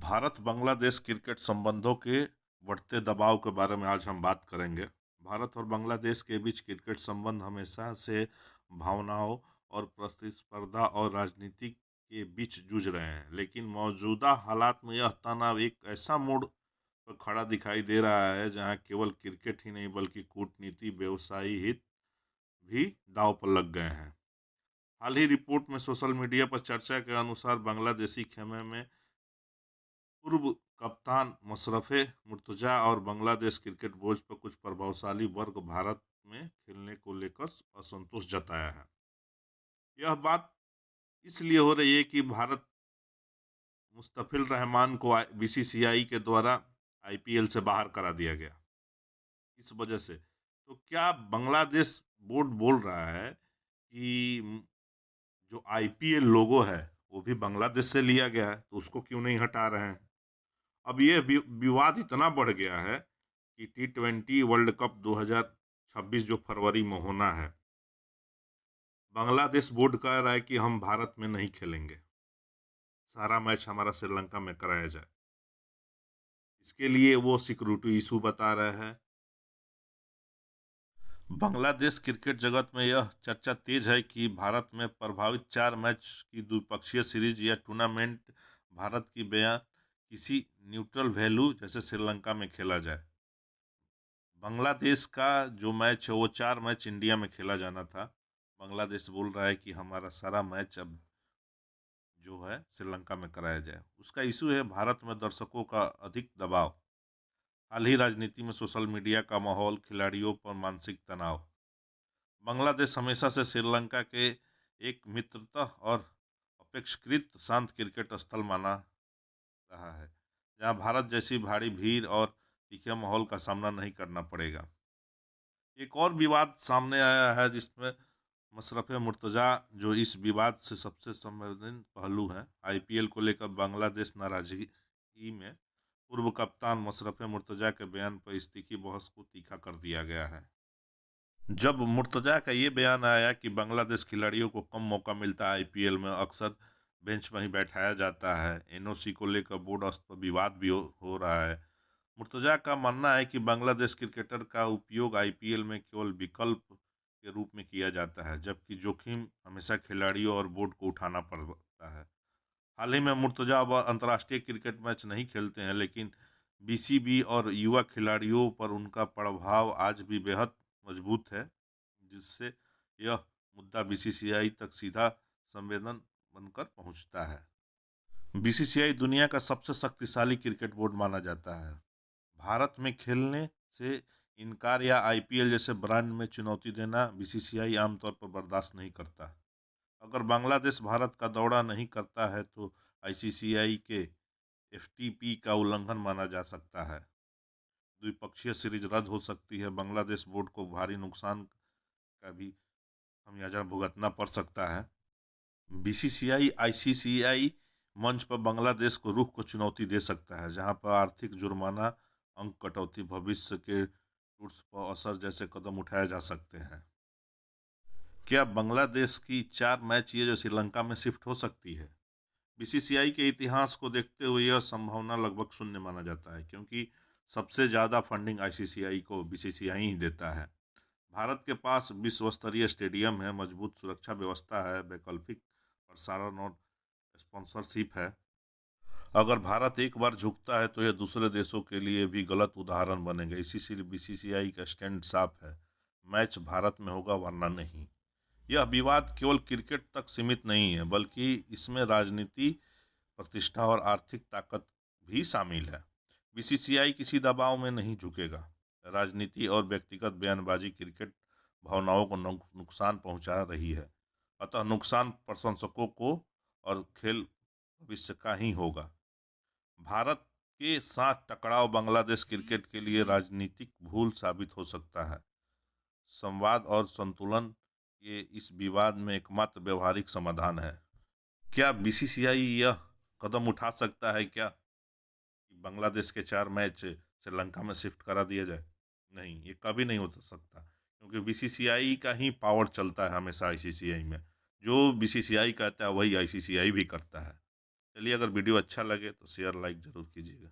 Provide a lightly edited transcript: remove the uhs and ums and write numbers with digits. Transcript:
Bharat Bangladesh cricket संबंधों के बढ़ते दबाव के बारे में आज हम बात करेंगे। भारत और बांग्लादेश के बीच क्रिकेट संबंध हमेशा से भावनाओं और प्रतिस्पर्धा और राजनीति के बीच जूझ रहे हैं, लेकिन मौजूदा हालात में यह तनाव एक ऐसा मोड़ पर खड़ा दिखाई दे रहा है जहां केवल क्रिकेट ही नहीं बल्कि कूटनीति, व्यवसायी हित भी दांव पर लग गए हैं। हाल ही रिपोर्ट में सोशल मीडिया पर चर्चा के अनुसार बांग्लादेशी खेमे में पूर्व कप्तान मशरफे मुर्तजा और बांग्लादेश क्रिकेट बोर्ड पर कुछ प्रभावशाली वर्ग भारत में खेलने को लेकर असंतोष जताया है। यह बात इसलिए हो रही है कि भारत मुस्तफिल रहमान को बीसीसीआई के द्वारा आईपीएल से बाहर करा दिया गया। इस वजह से तो क्या बांग्लादेश बोर्ड बोल रहा है कि जो आईपीएल लोगो है वो भी बांग्लादेश से लिया गया है, तो उसको क्यों नहीं हटा रहे हैं। अब ये विवाद इतना बढ़ गया है कि T20 वर्ल्ड कप 2026 जो फरवरी में होना है, बांग्लादेश बोर्ड कह रहा है कि हम भारत में नहीं खेलेंगे, सारा मैच हमारा श्रीलंका में कराया जाए। इसके लिए वो सिक्योरिटी इशू बता रहे हैं। बांग्लादेश क्रिकेट जगत में यह चर्चा तेज है कि भारत में प्रभावित 4 मैच की द्विपक्षीय सीरीज या टूर्नामेंट भारत की बयान किसी न्यूट्रल वैल्यू जैसे श्रीलंका में खेला जाए। बांग्लादेश का जो मैच है वो 4 मैच इंडिया में खेला जाना था। बांग्लादेश बोल रहा है कि हमारा सारा मैच अब जो है श्रीलंका में कराया जाए। उसका इशू है भारत में दर्शकों का अधिक दबाव, हाल ही राजनीति में सोशल मीडिया का माहौल, खिलाड़ियों पर मानसिक तनाव। बांग्लादेश हमेशा से श्रीलंका के एक मित्रता और अपेक्षाकृत शांत क्रिकेट स्थल माना रहा है, जहां भारत जैसी भारी भीड़ और तीखे माहौल का सामना नहीं करना पड़ेगा। एक और विवाद सामने आया है जिसमें मशरफे मुर्तजा जो इस विवाद से सबसे संवेदनशील पहलू है। आईपीएल को लेकर बांग्लादेश नाराजगी में पूर्व कप्तान मशरफे मुर्तजा के बयान पर इस तीखी बहस को तीखा कर दिया गया है। जब मुर्तजा का ये बयान आया कि बांग्लादेश खिलाड़ियों को कम मौका मिलता है, आईपीएल में अक्सर बेंच पर ही बैठाया जाता है, एनओसी को लेकर बोर्ड स्तर पर विवाद भी हो रहा है। मुर्तजा का मानना है कि बांग्लादेश क्रिकेटर का उपयोग आईपीएल में केवल विकल्प के रूप में किया जाता है, जबकि जोखिम हमेशा खिलाड़ियों और बोर्ड को उठाना पड़ता है। हाल ही में मुर्तजा अब अंतर्राष्ट्रीय क्रिकेट मैच नहीं खेलते हैं, लेकिन बीसीबी और युवा खिलाड़ियों पर उनका प्रभाव आज भी बेहद मजबूत है, जिससे यह मुद्दा बीसीसीआई तक सीधा संवेदन बनकर पहुंचता है। बीसीसीआई दुनिया का सबसे शक्तिशाली क्रिकेट बोर्ड माना जाता है। भारत में खेलने से इनकार या आईपीएल जैसे ब्रांड में चुनौती देना बीसीसीआई आमतौर पर बर्दाश्त नहीं करता। अगर बांग्लादेश भारत का दौरा नहीं करता है तो आईसीसीआई के एफटीपी का उल्लंघन माना जा सकता है। द्विपक्षीय सीरीज रद्द हो सकती है। बांग्लादेश बोर्ड को भारी नुकसान का भी खमियाजा भुगतना पड़ सकता है। बीसीसीआई आईसीसीआई मंच पर बांग्लादेश को रुख को चुनौती दे सकता है, जहां पर आर्थिक जुर्माना, अंक कटौती, भविष्य के टूर्स पर असर जैसे कदम उठाए जा सकते हैं। क्या बांग्लादेश की 4 मैच ये जो श्रीलंका में शिफ्ट हो सकती है? बीसीसीआई के इतिहास को देखते हुए यह संभावना लगभग शून्य माना जाता है, क्योंकि सबसे ज़्यादा फंडिंग आईसीसीआई को बीसीसीआई ही देता है। भारत के पास विश्व स्तरीय स्टेडियम है, मजबूत सुरक्षा व्यवस्था है, वैकल्पिक प्रसारण और स्पॉन्सरशिप है। अगर भारत एक बार झुकता है तो यह दूसरे देशों के लिए भी गलत उदाहरण बनेगा। इसी से बीसीसीआई का स्टैंड साफ है, मैच भारत में होगा वरना नहीं। यह विवाद केवल क्रिकेट तक सीमित नहीं है, बल्कि इसमें राजनीति, प्रतिष्ठा और आर्थिक ताकत भी शामिल है। बीसीसीआई किसी दबाव में नहीं झुकेगा। राजनीति और व्यक्तिगत बयानबाजी क्रिकेट भावनाओं को नुकसान पहुंचा रही है, अतः नुकसान प्रशंसकों को और खेल भविष्य का ही होगा। भारत के साथ टकराव बांग्लादेश क्रिकेट के लिए राजनीतिक भूल साबित हो सकता है। संवाद और संतुलन ये इस विवाद में एकमात्र व्यवहारिक समाधान है। क्या बीसीसीआई यह कदम उठा सकता है क्या कि बांग्लादेश के 4 मैच श्रीलंका में शिफ्ट करा दिया जाए? नहीं, ये कभी नहीं हो सकता, क्योंकि बीसीसीआई का ही पावर चलता है हमेशा आईसीसीआई में। जो बीसीसीआई कहता है वही आईसीसीआई भी करता है। चलिए, अगर वीडियो अच्छा लगे तो शेयर लाइक ज़रूर कीजिएगा।